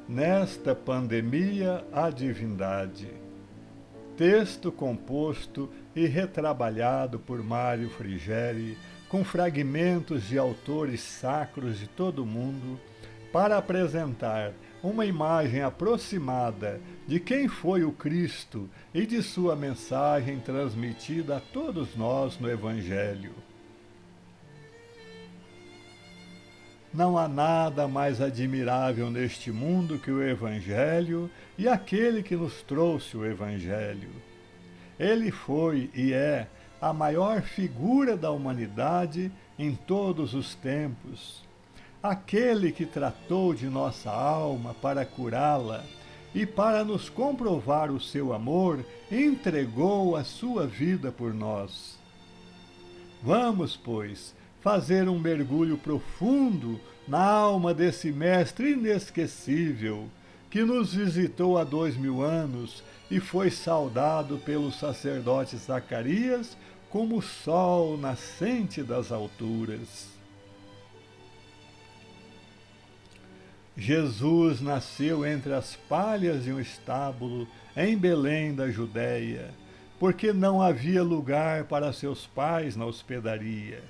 Nesta pandemia, a divindade. Texto composto e retrabalhado por Mário Frigeri, com fragmentos de autores sacros de todo o mundo, para apresentar uma imagem aproximada de quem foi o Cristo e de sua mensagem transmitida a todos nós no Evangelho. Não há nada mais admirável neste mundo que o Evangelho e aquele que nos trouxe o Evangelho. Ele foi e é a maior figura da humanidade em todos os tempos. Aquele que tratou de nossa alma para curá-la e para nos comprovar o seu amor, entregou a sua vida por nós. Vamos, pois, fazer um mergulho profundo na alma desse mestre inesquecível, que nos visitou há 2000 anos e foi saudado pelo sacerdote Zacarias como o sol nascente das alturas. Jesus nasceu entre as palhas de um estábulo em Belém da Judéia, porque não havia lugar para seus pais na hospedaria.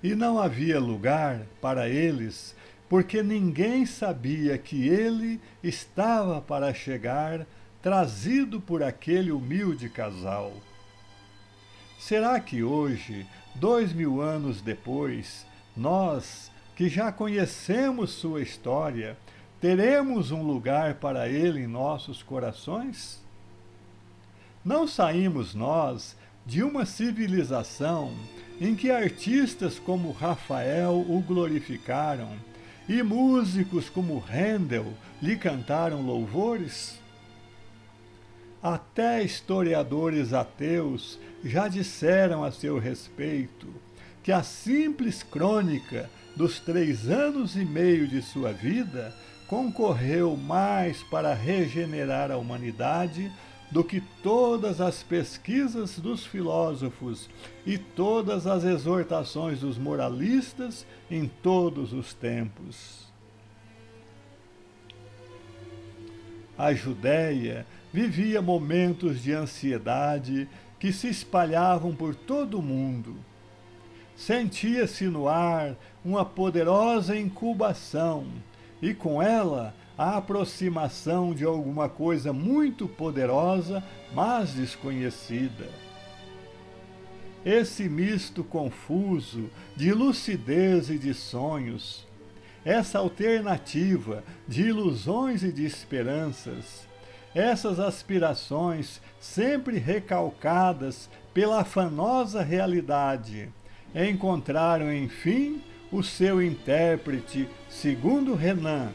E não havia lugar para eles, porque ninguém sabia que ele estava para chegar, trazido por aquele humilde casal. Será que hoje, 2000 anos depois, nós, que já conhecemos sua história, teremos um lugar para ele em nossos corações? Não saímos nós de uma civilização em que artistas como Rafael o glorificaram e músicos como Handel lhe cantaram louvores? Até historiadores ateus já disseram a seu respeito que a simples crônica dos 3 anos e meio de sua vida concorreu mais para regenerar a humanidade do que todas as pesquisas dos filósofos e todas as exortações dos moralistas em todos os tempos. A Judéia vivia momentos de ansiedade que se espalhavam por todo o mundo. Sentia-se no ar uma poderosa incubação e, com ela, a aproximação de alguma coisa muito poderosa, mas desconhecida. Esse misto confuso de lucidez e de sonhos, essa alternativa de ilusões e de esperanças, essas aspirações sempre recalcadas pela afanosa realidade, encontraram, enfim, o seu intérprete, segundo Renan,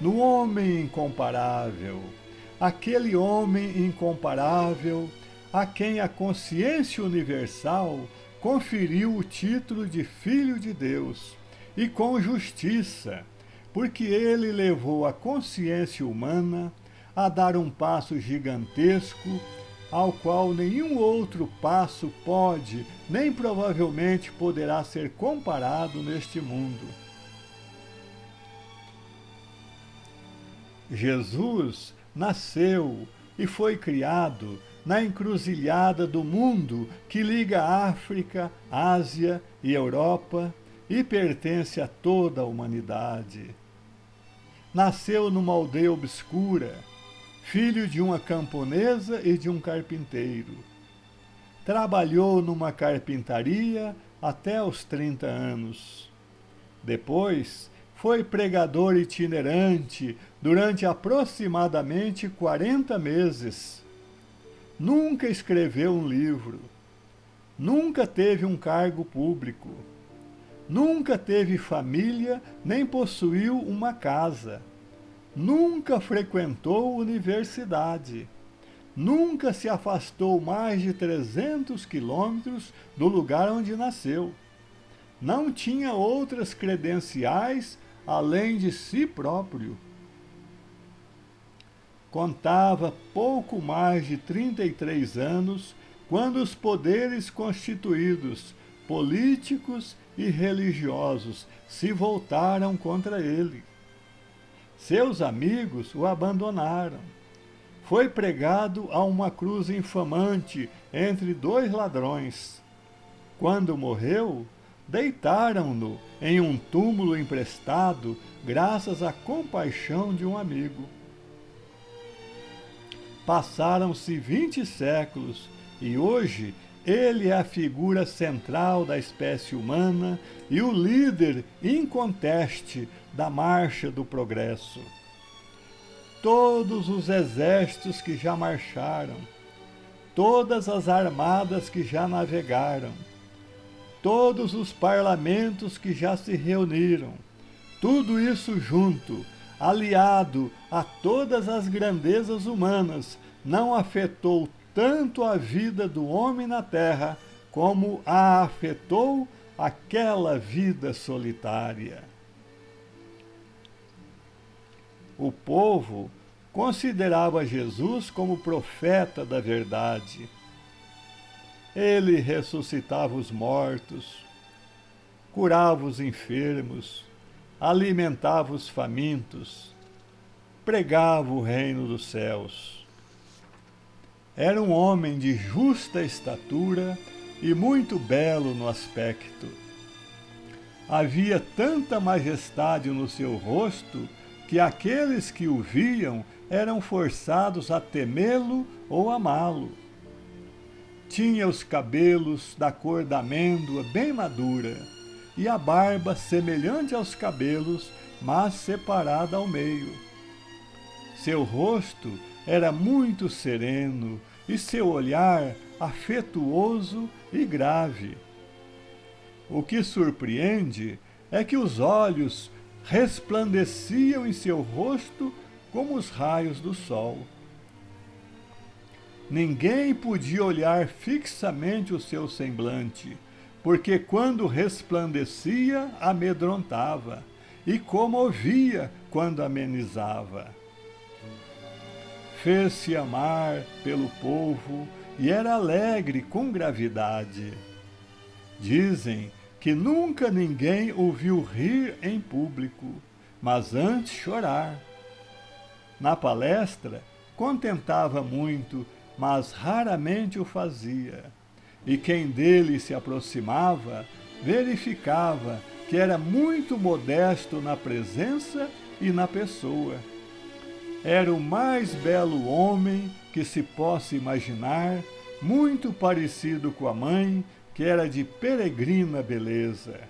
no homem incomparável, aquele homem incomparável a quem a consciência universal conferiu o título de Filho de Deus, e com justiça, porque ele levou a consciência humana a dar um passo gigantesco, ao qual nenhum outro passo pode, nem provavelmente poderá ser comparado neste mundo. Jesus nasceu e foi criado na encruzilhada do mundo que liga África, Ásia e Europa e pertence a toda a humanidade. Nasceu numa aldeia obscura, filho de uma camponesa e de um carpinteiro. Trabalhou numa carpintaria até os 30 anos. Depois, foi pregador itinerante durante aproximadamente 40 meses. Nunca escreveu um livro. Nunca teve um cargo público. Nunca teve família, nem possuiu uma casa. Nunca frequentou universidade. Nunca se afastou mais de 300 quilômetros do lugar onde nasceu. Não tinha outras credenciais além de si próprio. Contava pouco mais de 33 anos quando os poderes constituídos, políticos e religiosos se voltaram contra ele. Seus amigos o abandonaram. Foi pregado a uma cruz infamante entre dois ladrões. Quando morreu, deitaram-no em um túmulo emprestado graças à compaixão de um amigo. Passaram-se 20 séculos e hoje ele é a figura central da espécie humana e o líder inconteste da marcha do progresso. Todos os exércitos que já marcharam, todas as armadas que já navegaram, todos os parlamentos que já se reuniram, tudo isso junto, aliado a todas as grandezas humanas, não afetou tanto a vida do homem na terra como a afetou aquela vida solitária. O povo considerava Jesus como profeta da verdade. Ele ressuscitava os mortos, curava os enfermos, alimentava os famintos, pregava o reino dos céus. Era um homem de justa estatura e muito belo no aspecto. Havia tanta majestade no seu rosto que aqueles que o viam eram forçados a temê-lo ou amá-lo. Tinha os cabelos da cor da amêndoa bem madura e a barba semelhante aos cabelos, mas separada ao meio. Seu rosto era muito sereno e seu olhar afetuoso e grave. O que surpreende é que os olhos resplandeciam em seu rosto como os raios do sol. Ninguém podia olhar fixamente o seu semblante, porque quando resplandecia, amedrontava, e comovia quando amenizava. Fez-se amar pelo povo e era alegre com gravidade. Dizem que nunca ninguém o viu rir em público, mas antes chorar. Na palestra, contentava muito, mas raramente o fazia. E quem dele se aproximava, verificava que era muito modesto na presença e na pessoa. Era o mais belo homem que se possa imaginar, muito parecido com a mãe, que era de peregrina beleza.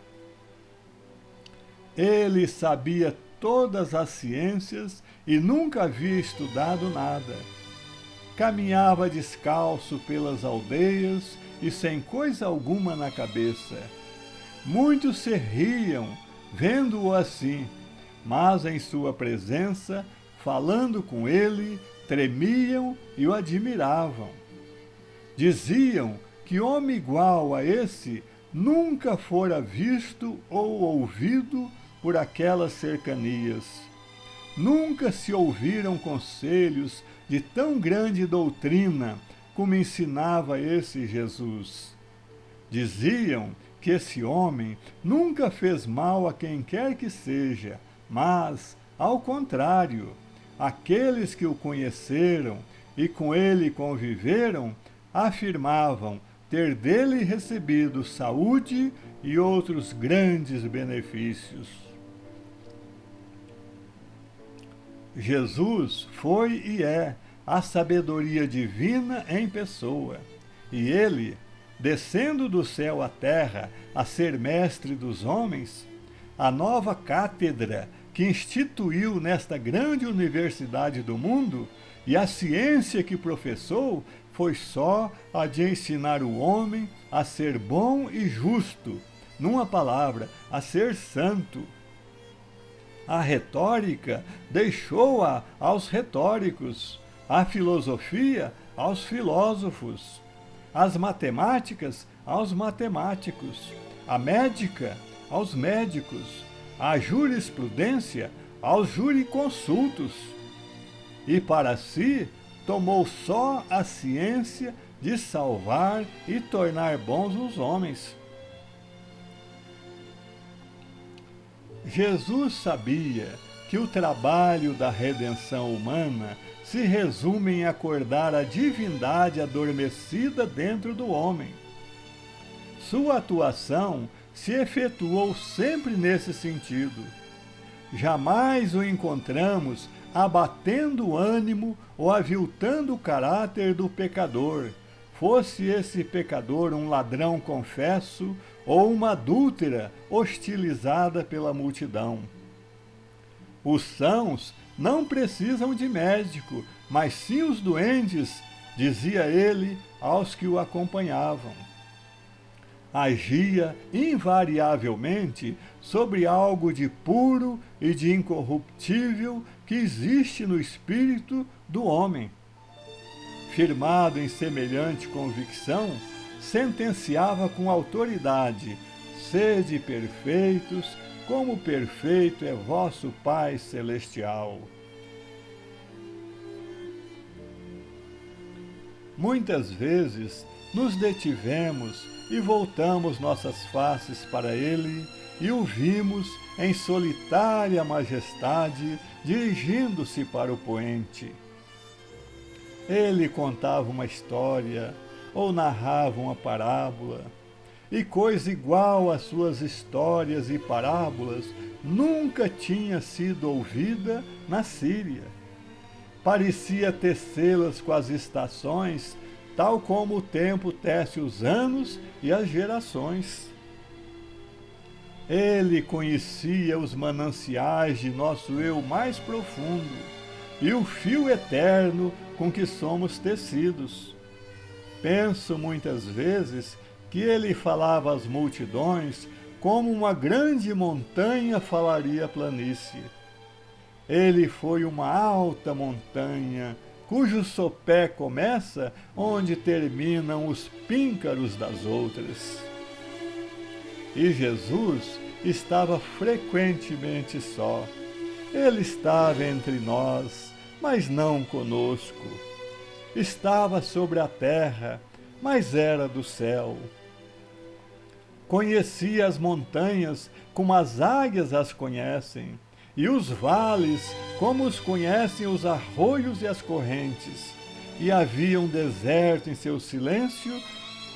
Ele sabia todas as ciências e nunca havia estudado nada. Caminhava descalço pelas aldeias e sem coisa alguma na cabeça. Muitos se riam, vendo-o assim, mas em sua presença, falando com ele, tremiam e o admiravam. Diziam que homem igual a esse nunca fora visto ou ouvido por aquelas cercanias. Nunca se ouviram conselhos de tão grande doutrina como ensinava esse Jesus. Diziam que esse homem nunca fez mal a quem quer que seja, mas, ao contrário, aqueles que o conheceram e com ele conviveram, afirmavam ter dele recebido saúde e outros grandes benefícios. Jesus foi e é a sabedoria divina em pessoa, e ele, descendo do céu à terra a ser mestre dos homens, a nova cátedra que instituiu nesta grande universidade do mundo e a ciência que professou foi só a de ensinar o homem a ser bom e justo, numa palavra, a ser santo. A retórica deixou-a aos retóricos, a filosofia aos filósofos, as matemáticas aos matemáticos, a médica aos médicos, a jurisprudência aos jurisconsultos. E para si tomou só a ciência de salvar e tornar bons os homens. Jesus sabia que o trabalho da redenção humana se resume em acordar a divindade adormecida dentro do homem. Sua atuação se efetuou sempre nesse sentido. Jamais o encontramos abatendo o ânimo ou aviltando o caráter do pecador, fosse esse pecador um ladrão confesso ou uma adúltera hostilizada pela multidão. Os sãos não precisam de médico, mas sim os doentes, dizia ele aos que o acompanhavam. Agia invariavelmente sobre algo de puro e de incorruptível que existe no espírito do homem. Firmado em semelhante convicção, sentenciava com autoridade: sede perfeitos, como perfeito é vosso Pai Celestial. Muitas vezes nos detivemos e voltamos nossas faces para ele e o vimos em solitária majestade dirigindo-se para o poente. Ele contava uma história ou narrava uma parábola, e coisa igual às suas histórias e parábolas nunca tinha sido ouvida na Síria. Parecia tecê-las com as estações, tal como o tempo tece os anos e as gerações. Ele conhecia os mananciais de nosso eu mais profundo e o fio eterno com que somos tecidos. Penso muitas vezes que ele falava às multidões como uma grande montanha falaria à planície. Ele foi uma alta montanha, cujo sopé começa onde terminam os píncaros das outras. E Jesus estava frequentemente só. Ele estava entre nós, mas não conosco. Estava sobre a terra, mas era do céu. Conhecia as montanhas como as águias as conhecem, e os vales como os conhecem os arroios e as correntes. E havia um deserto em seu silêncio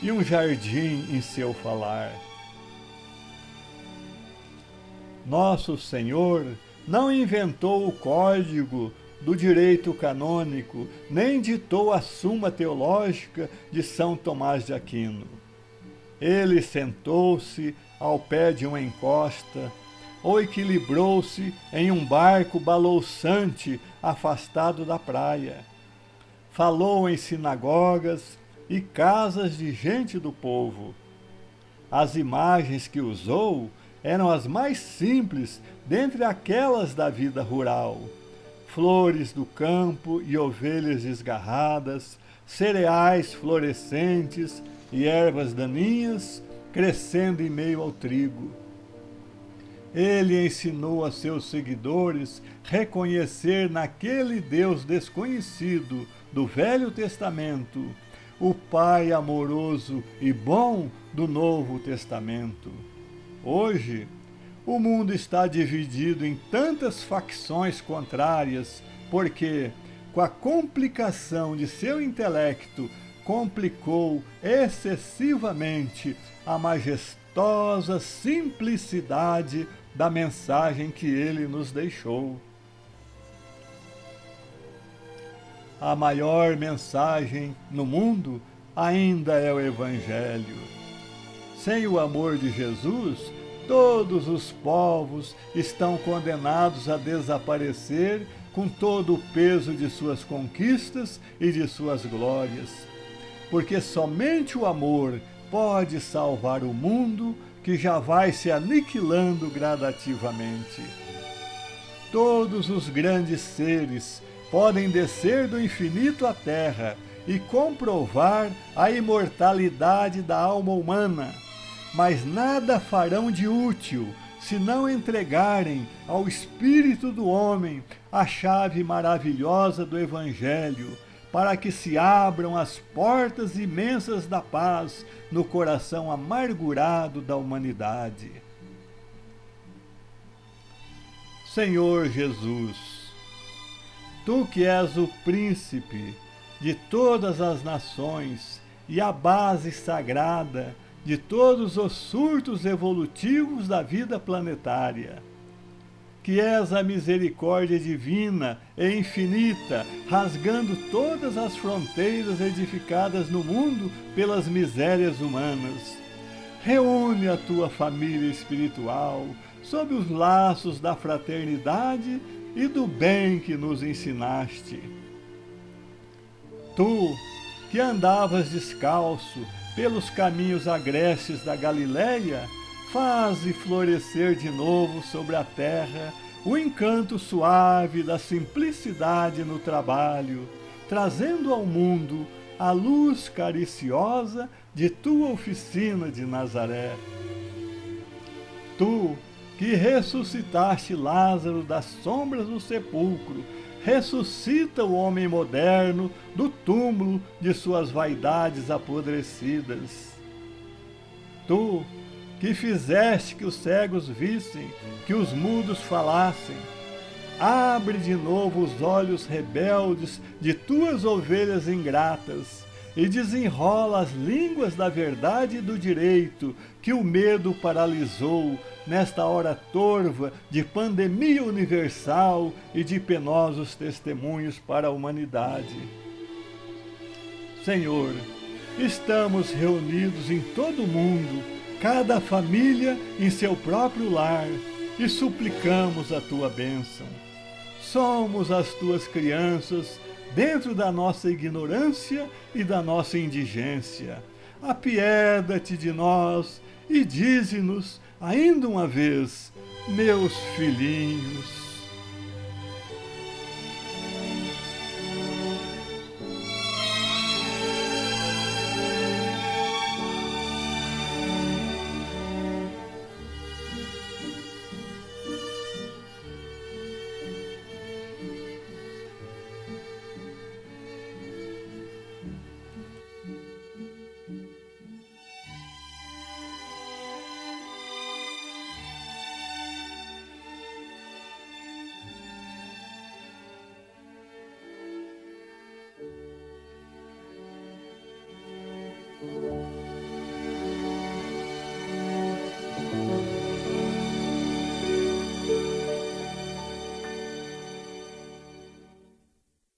e um jardim em seu falar. Nosso Senhor não inventou o código do direito canônico, nem ditou a Suma Teológica de São Tomás de Aquino. Ele sentou-se ao pé de uma encosta, ou equilibrou-se em um barco balouçante afastado da praia. Falou em sinagogas e casas de gente do povo. As imagens que usou eram as mais simples dentre aquelas da vida rural. Flores do campo e ovelhas desgarradas, cereais florescentes e ervas daninhas crescendo em meio ao trigo. Ele ensinou a seus seguidores reconhecer naquele Deus desconhecido do Velho Testamento o Pai amoroso e bom do Novo Testamento. Hoje, o mundo está dividido em tantas facções contrárias porque, com a complicação de seu intelecto, complicou excessivamente a majestosa simplicidade da mensagem que ele nos deixou. A maior mensagem no mundo ainda é o Evangelho. Sem o amor de Jesus, todos os povos estão condenados a desaparecer com todo o peso de suas conquistas e de suas glórias. Porque somente o amor pode salvar o mundo que já vai se aniquilando gradativamente. Todos os grandes seres podem descer do infinito à terra e comprovar a imortalidade da alma humana, mas nada farão de útil se não entregarem ao espírito do homem a chave maravilhosa do Evangelho, para que se abram as portas imensas da paz no coração amargurado da humanidade. Senhor Jesus, tu que és o príncipe de todas as nações e a base sagrada de todos os surtos evolutivos da vida planetária, que és a misericórdia divina e infinita, rasgando todas as fronteiras edificadas no mundo pelas misérias humanas. Reúne a tua família espiritual sob os laços da fraternidade e do bem que nos ensinaste. Tu, que andavas descalço pelos caminhos agrestes da Galileia, faze florescer de novo sobre a terra o encanto suave da simplicidade no trabalho, trazendo ao mundo a luz cariciosa de tua oficina de Nazaré. Tu, que ressuscitaste Lázaro das sombras do sepulcro, ressuscita o homem moderno do túmulo de suas vaidades apodrecidas. Tu, que fizeste que os cegos vissem, que os mudos falassem, abre de novo os olhos rebeldes de tuas ovelhas ingratas e desenrola as línguas da verdade e do direito que o medo paralisou nesta hora torva de pandemia universal e de penosos testemunhos para a humanidade. Senhor, estamos reunidos em todo o mundo, cada família em seu próprio lar, e suplicamos a tua bênção. Somos as tuas crianças, dentro da nossa ignorância e da nossa indigência. Apieda-te de nós e dize-nos, ainda uma vez, meus filhinhos.